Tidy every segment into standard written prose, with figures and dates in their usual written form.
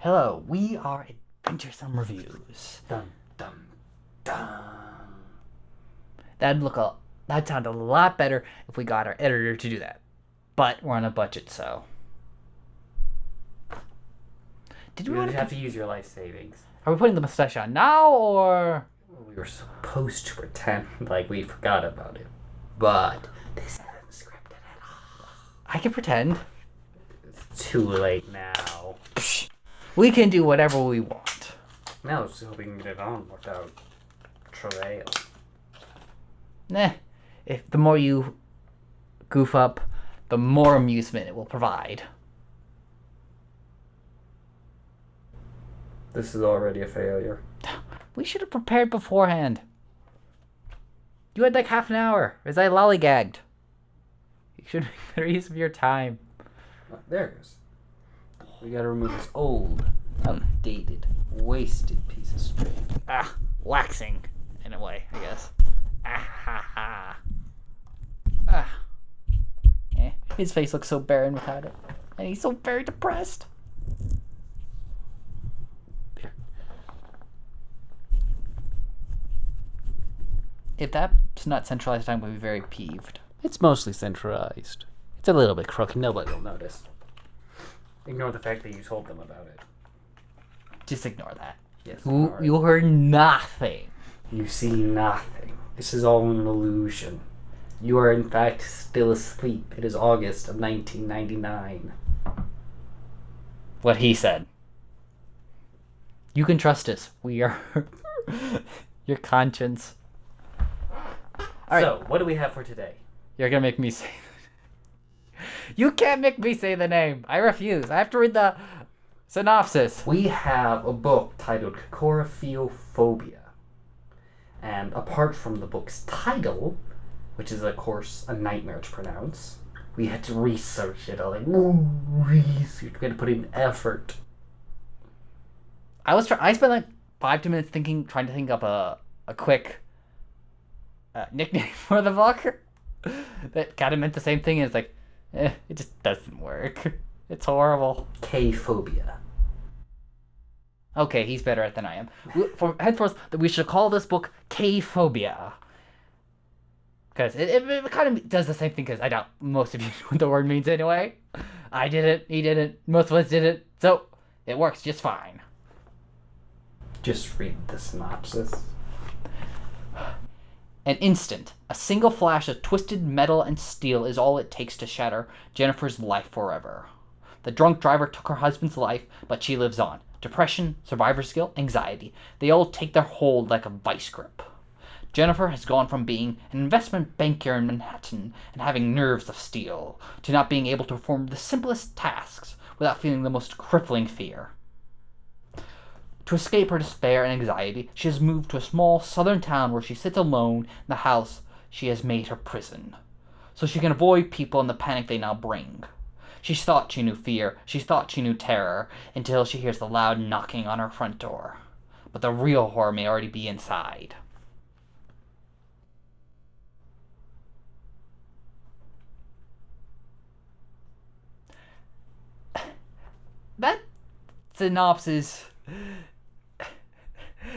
Hello, we are Adventuresome Reviews. Dun, dun, dun. That'd sound a lot better if we got our editor to do that. But we're on a budget, so. Did You we really want have to use your life savings. Are we putting the mustache on now, or? We were supposed to pretend like we forgot about it. But this isn't scripted at all. I can pretend. It's too late now. We can do whatever we want. Now let's hope we can get it on without travail. Nah. If the more you goof up, the more amusement it will provide. This is already a failure. We should have prepared beforehand. You had like half an hour as I lollygagged. You should make better use of your time. There it is. We gotta remove this old, outdated, wasted piece of string. Waxing, in a way, I guess. His face looks so barren without it. And he's so very depressed. Here. If that's not centralized, I'm going to be very peeved. It's mostly centralized. It's a little bit crooked. Nobody will notice. Ignore the fact that you told them about it. Just ignore that. Yes. You heard nothing. You see nothing. This is all an illusion. You are in fact still asleep. It is August of 1999. What he said. You can trust us. We are your conscience. All right. So, what do we have for today? You're going to make me say You can't make me say the name. I refuse. I have to read the synopsis. We have a book titled KAKORRHAPHIOPHOBIA. And apart from the book's title, which is, of course, a nightmare to pronounce, we had to research it. Research. We had to put in effort. I spent like 5 to minutes trying to think up a quick nickname for the book that kind of meant the same thing. It's like, it just doesn't work. It's horrible. K-phobia. Okay, he's better at it than I am. For henceforth, we should call this book K-phobia. Because it kind of does the same thing, because I doubt most of you know what the word means anyway. I did it, he did it, most of us did it, so it works just fine. Just read the synopsis. An instant, a single flash of twisted metal and steel is all it takes to shatter Jennifer's life forever. The drunk driver took her husband's life, but she lives on. Depression, survivor's guilt, anxiety, they all take their hold like a vice grip. Jennifer has gone from being an investment banker in Manhattan and having nerves of steel to not being able to perform the simplest tasks without feeling the most crippling fear. To escape her despair and anxiety, she has moved to a small southern town where she sits alone in the house she has made her prison, so she can avoid people and the panic they now bring. She thought she knew fear, she thought she knew terror, until she hears the loud knocking on her front door. But the real horror may already be inside. That synopsis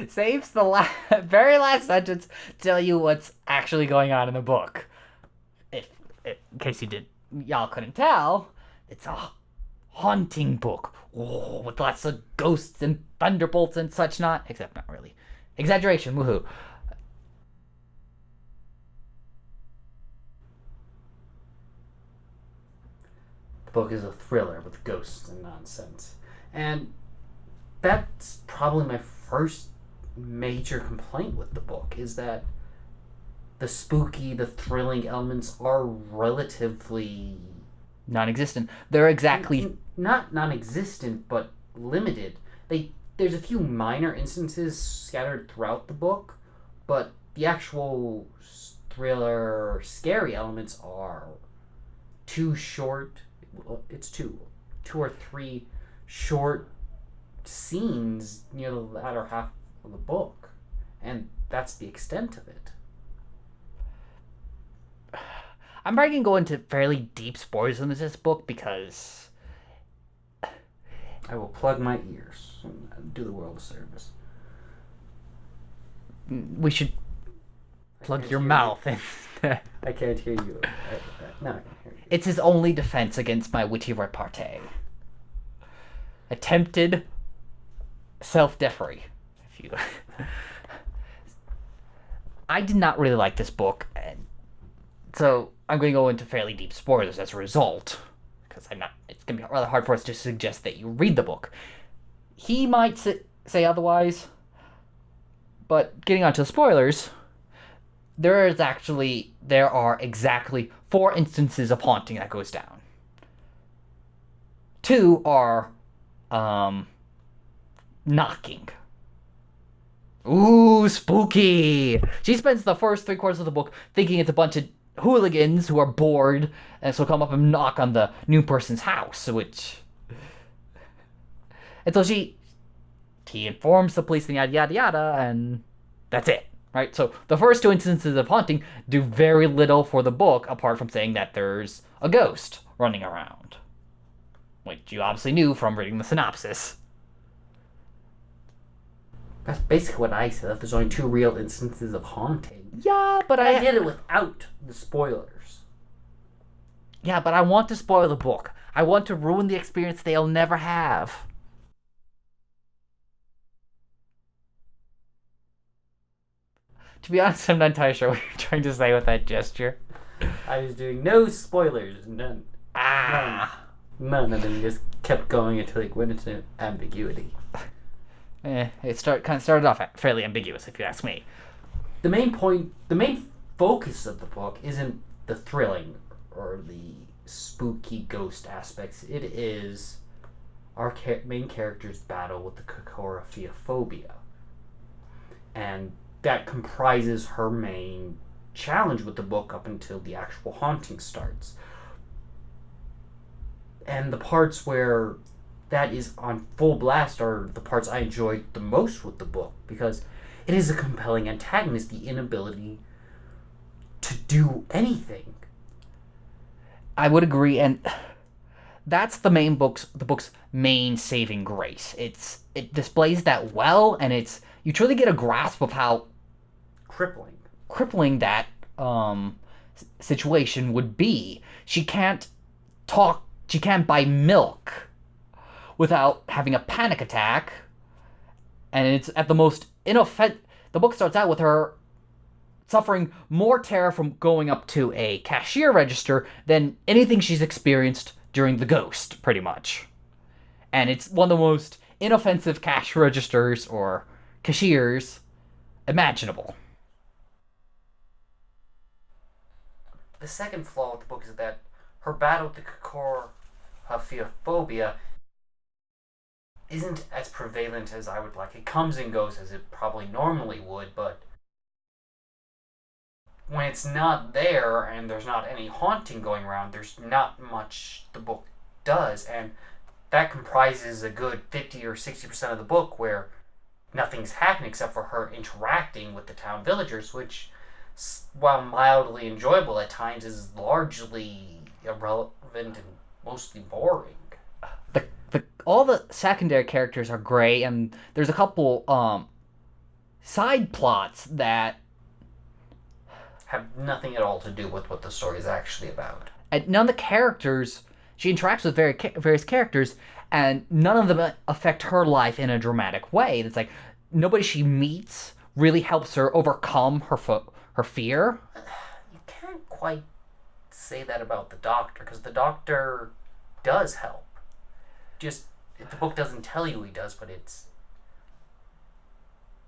saves the very last sentence to tell you what's actually going on in the book. If in case y'all couldn't tell, it's a haunting book. With lots of ghosts and thunderbolts and such not. Except not really. Exaggeration, woohoo. The book is a thriller with ghosts and nonsense. And that's probably my first major complaint with the book, is that the spooky, the thrilling elements are relatively Non-existent. They're exactly... not non-existent, but limited. There's a few minor instances scattered throughout the book, but the actual thriller, scary elements are too short. It's two or three short scenes near the latter half of the book, and that's the extent of it. I'm probably going to go into fairly deep spoilers in this book because I will plug my ears and do the world a service. We should plug your mouth instead. I can't hear you. No, I can hear you. It's his only defense against my witty repartee. Attempted self-defery. If you... I did not really like this book, and so I'm going to go into fairly deep spoilers as a result, because it's going to be rather hard for us to suggest that you read the book. He might say otherwise, but getting onto the spoilers, there are exactly 4 instances of haunting that goes down. 2 are knocking. Ooh, spooky! She spends the first 3/4 of the book thinking it's a bunch of hooligans who are bored, and so come up and knock on the new person's house, and so he informs the police and yada yada yada, and that's it, right? So the first 2 instances of haunting do very little for the book, apart from saying that there's a ghost running around, which you obviously knew from reading the synopsis. That's basically what I said. That there's only 2 real instances of haunting. Yeah, but I did it without the spoilers. Yeah, but I want to spoil the book. I want to ruin the experience they'll never have. To be honest, I'm not entirely sure what you're trying to say with that gesture. I was doing no spoilers. None. None. And then just kept going until it went into ambiguity. It started off fairly ambiguous, if you ask me. The main focus of the book isn't the thrilling or the spooky ghost aspects. It is our main character's battle with the KAKORRHAPHIOPHOBIA. And that comprises her main challenge with the book up until the actual haunting starts. And the parts where that is on full blast are the parts I enjoyed the most with the book, because it is a compelling antagonist, the inability to do anything. I would agree, and that's the book's main saving grace. It displays that well, and you truly get a grasp of how crippling that situation would be. She can't buy milk without having a panic attack, and it's at the most the book starts out with her suffering more terror from going up to a cashier register than anything she's experienced during The Ghost, pretty much. And it's one of the most inoffensive cash registers or cashiers imaginable. The second flaw with the book is that her battle with the KAKORRHAPHIOPHOBIA isn't as prevalent as I would like. It comes and goes as it probably normally would, but when it's not there and there's not any haunting going around, there's not much the book does, and that comprises a good 50 or 60% of the book where nothing's happening except for her interacting with the town villagers, which, while mildly enjoyable at times, is largely irrelevant and mostly boring. All the secondary characters are great, and there's a couple side plots that have nothing at all to do with what the story is actually about. And none of the characters, she interacts with various characters, and none of them affect her life in a dramatic way. It's like nobody she meets really helps her overcome her fear. You can't quite say that about the Doctor, because the Doctor does help. Just, the book doesn't tell you he does, but it's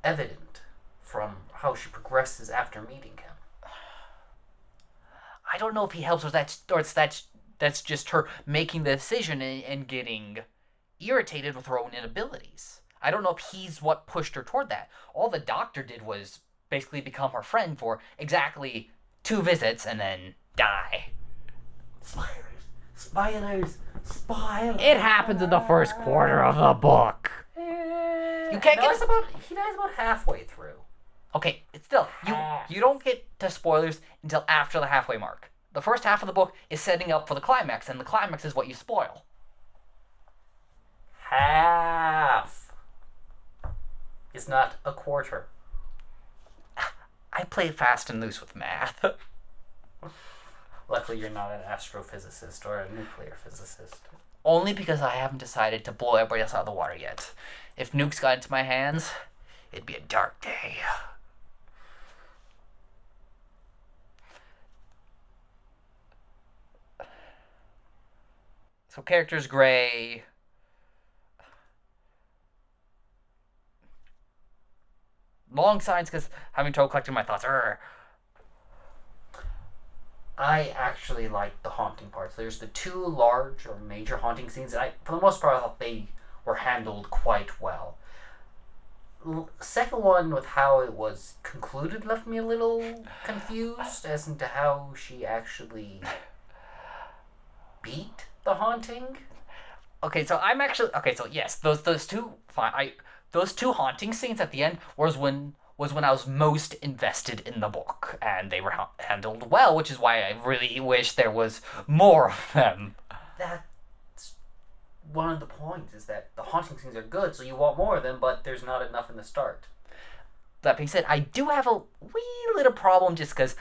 evident from how she progresses after meeting him. I don't know if he helps, or that's just her making the decision and getting irritated with her own inabilities. I don't know if he's what pushed her toward that. All the Doctor did was basically become her friend for exactly 2 visits and then die. Spoilers! It happens in the first quarter of the book. You can't get he dies about halfway through. Okay, it's still you don't get to spoilers until after the halfway mark. The first half of the book is setting up for the climax, and the climax is what you spoil. Half is not a quarter. I play fast and loose with math. Luckily, you're not an astrophysicist or a nuclear physicist. Only because I haven't decided to blow everybody else out of the water yet. If nukes got into my hands, it'd be a dark day. So characters gray. Long signs because having trouble collecting my thoughts. I actually like the haunting parts. There's the two large or major haunting scenes, and for the most part, I thought they were handled quite well. Second one, with how it was concluded, left me a little confused as to how she actually beat the haunting. Okay, so yes, those two fine. Those two haunting scenes at the end was when I was most invested in the book, and they were handled well, which is why I really wish there was more of them. That's one of the points, is that the haunting scenes are good, so you want more of them, but there's not enough in the start. That being said, I do have a wee little problem just because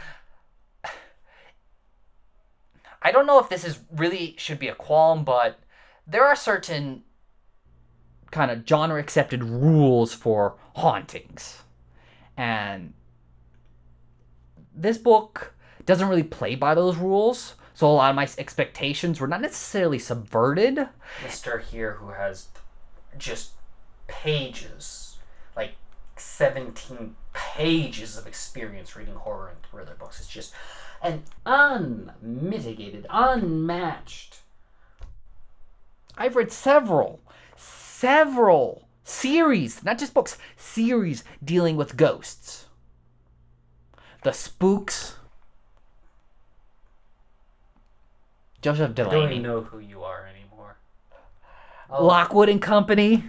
I don't know if this is really should be a qualm, but there are certain kind of genre accepted rules for hauntings. And this book doesn't really play by those rules, so a lot of my expectations were not necessarily subverted. Mr. here who has just pages, like 17 pages of experience reading horror and thriller books. It's just an unmitigated, unmatched. I've read several series, not just books, series dealing with ghosts. The Spooks. Joseph Delaney. I don't even know who you are anymore. Lockwood and Company.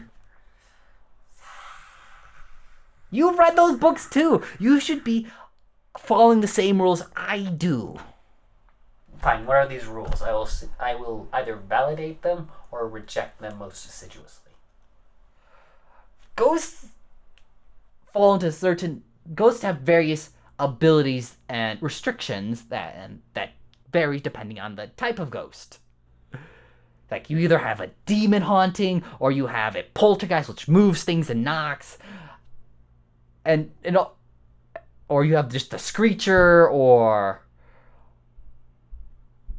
You've read those books too. You should be following the same rules I do. Fine, what are these rules? I will either validate them or reject them most assiduously. Ghosts have various abilities and restrictions that vary depending on the type of ghost. Like, you either have a demon haunting, or you have a poltergeist, which moves things and knocks, or you have just the screecher, or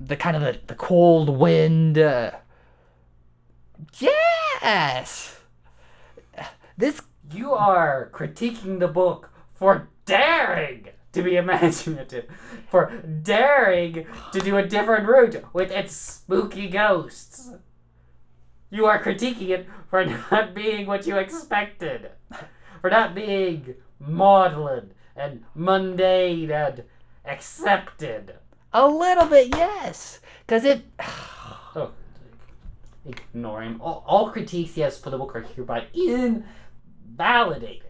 the kind of the cold wind. Yes. You are critiquing the book for daring to be imaginative, for daring to do a different route with its spooky ghosts. You are critiquing it for not being what you expected, for not being maudlin and mundane and accepted. A little bit, yes. Because it... Oh, ignore him. All critiques he has for the book are hereby invalidated.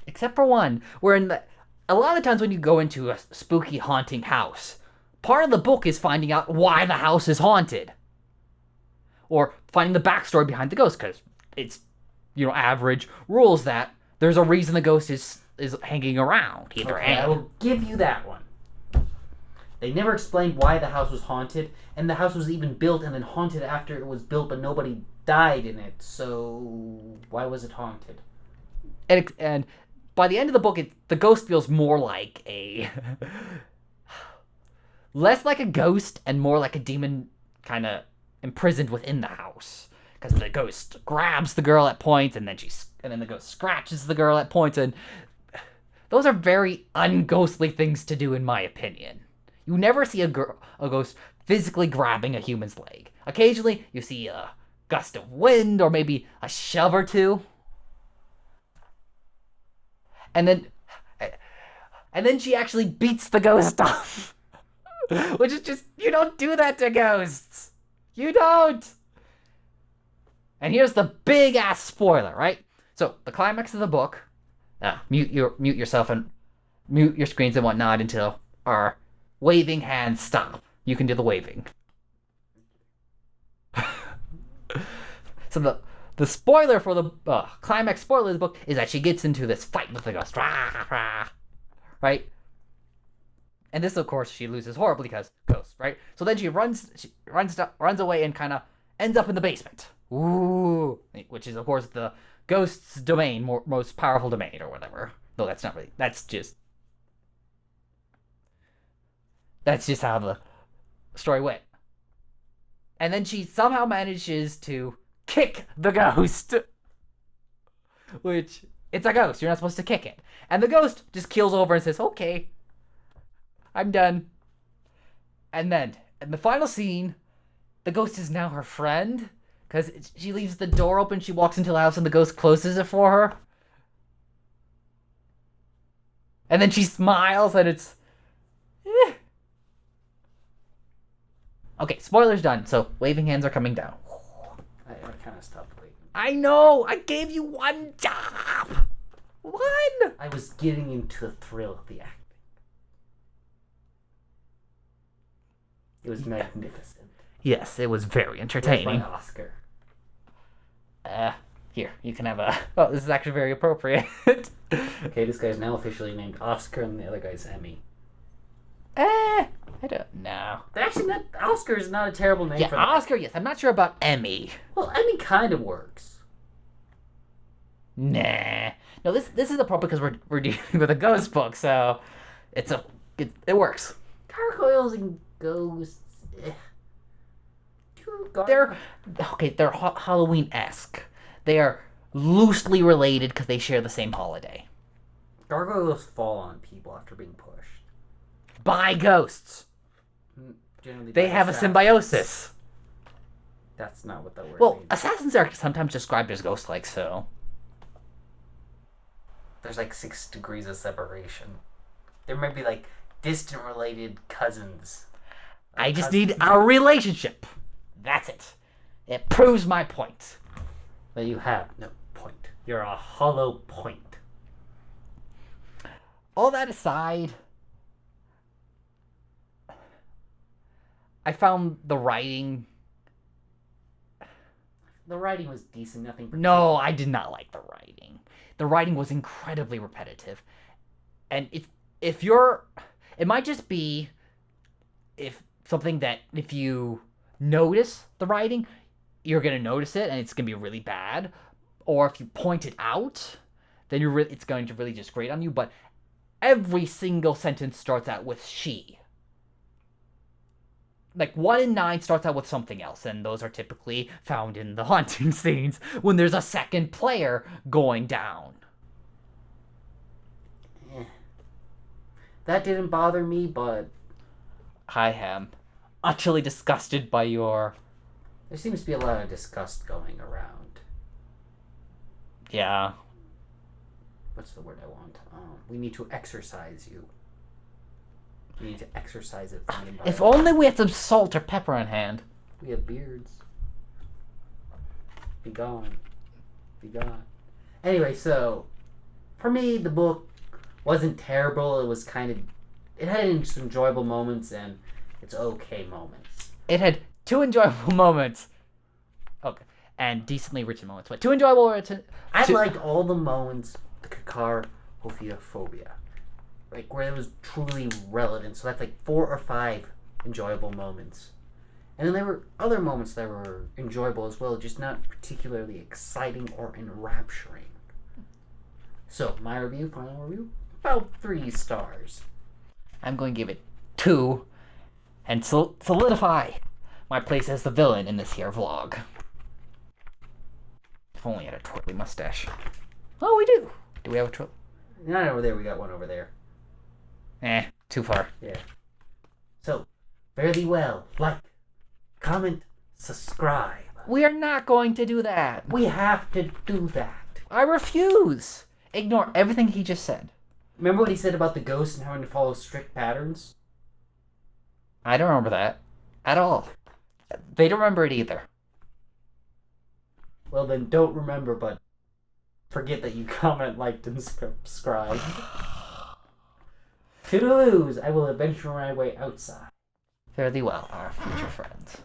Except for one, where a lot of times when you go into a spooky haunting house, part of the book is finding out why the house is haunted. Or finding the backstory behind the ghost, because it's, average rules that there's a reason the ghost is hanging around. I will give you that one. They never explained why the house was haunted, and the house was even built and then haunted after it was built, but nobody died in it, so why was it haunted? And by the end of the book, the ghost feels more like less like a ghost and more like a demon kind of imprisoned within the house. Because the ghost grabs the girl at points, and then the ghost scratches the girl at points, and those are very unghostly things to do, in my opinion. You never see a ghost physically grabbing a human's leg. Occasionally, you see a gust of wind or maybe a shove or two. And then she actually beats the ghost off. Which is just, you don't do that to ghosts. You don't. And here's the big ass spoiler, right? So the climax of the book, mute yourself and mute your screens and whatnot until our waving hands stop. You can do the waving. So The spoiler for the climax spoiler of the book is that she gets into this fight with the ghost. Rah, rah, right? And this, of course, she loses horribly because ghost, right? So then she runs away and kind of ends up in the basement. Ooh, which is, of course, the ghost's domain, most powerful domain or whatever. No, that's not really. That's just how the story went. And then she somehow manages to kick the ghost. Which, it's a ghost. You're not supposed to kick it. And the ghost just keels over and says, okay, I'm done. And then, in the final scene, the ghost is now her friend. Because she leaves the door open, she walks into the house, and the ghost closes it for her. And then she smiles, and it's... Okay, spoilers done, so waving hands are coming down. I kind of stopped waiting. I know! I gave you one job! One! I was getting into the thrill of the acting. It was magnificent. Yes, it was very entertaining. Where's my Oscar? Here, you can have a... Oh, this is actually very appropriate. Okay, this guy's now officially named Oscar, and the other guy's Emmy. I don't know. Actually, Oscar is not a terrible name for that. Oscar, yes. I'm not sure about Emmy. Well, Emmy kind of works. Nah. No, this is a problem because we're dealing with a ghost book, so it works. Gargoyles and ghosts. They're Halloween-esque. They are loosely related because they share the same holiday. Gargoyles fall on people after being pushed. By ghosts. Generally they by have assassins. a symbiosis. That's not what that word Well, means. assassins are sometimes described as ghost-like, so... There's like 6 degrees of separation. There may be like distant related cousins. I just need our relationship. That's it. It proves my point. But you have no point. You're a hollow point. All that aside, I found the writing... The writing was decent, nothing particular. No, I did not like the writing. The writing was incredibly repetitive. And it might just be something that if you notice the writing, you're going to notice it and it's going to be really bad. Or if you point it out, then it's going to really just grate on you. But every single sentence starts out with she. Like 1 in 9 starts out with something else, and those are typically found in the haunting scenes when there's a second player going down. That didn't bother me, but... I am utterly disgusted by your... There seems to be a lot of disgust going around. Yeah. What's the word I want? We need to exercise you. We need to exercise it from the environment. If only we had some salt or pepper on hand. We have beards. Be gone. Be gone. Anyway, so... For me, the book wasn't terrible. It was kind of... It had some enjoyable moments and its okay moments. It had 2 enjoyable moments. Okay. And decently written moments. But 2 enjoyable... I liked all the moments, the KAKORRHAPHIOPHOBIA. Like, where it was truly relevant. So that's like 4 or 5 enjoyable moments. And then there were other moments that were enjoyable as well, just not particularly exciting or enrapturing. So, my review, final review, about 3 stars. I'm going to give it 2 and solidify my place as the villain in this here vlog. If only I had a twirly mustache. Oh, we do. Do we have a twirly? Not over there, we got one over there. Too far. Yeah. So, fare thee well. Like, comment, subscribe. We are not going to do that. We have to do that. I refuse. Ignore everything he just said. Remember what he said about the ghosts and having to follow strict patterns? I don't remember that at all. They don't remember it either. Well, then don't remember, but forget that you comment, liked, and subscribe. Toodaloos, I will adventure my way outside. Fare thee well, our future friends.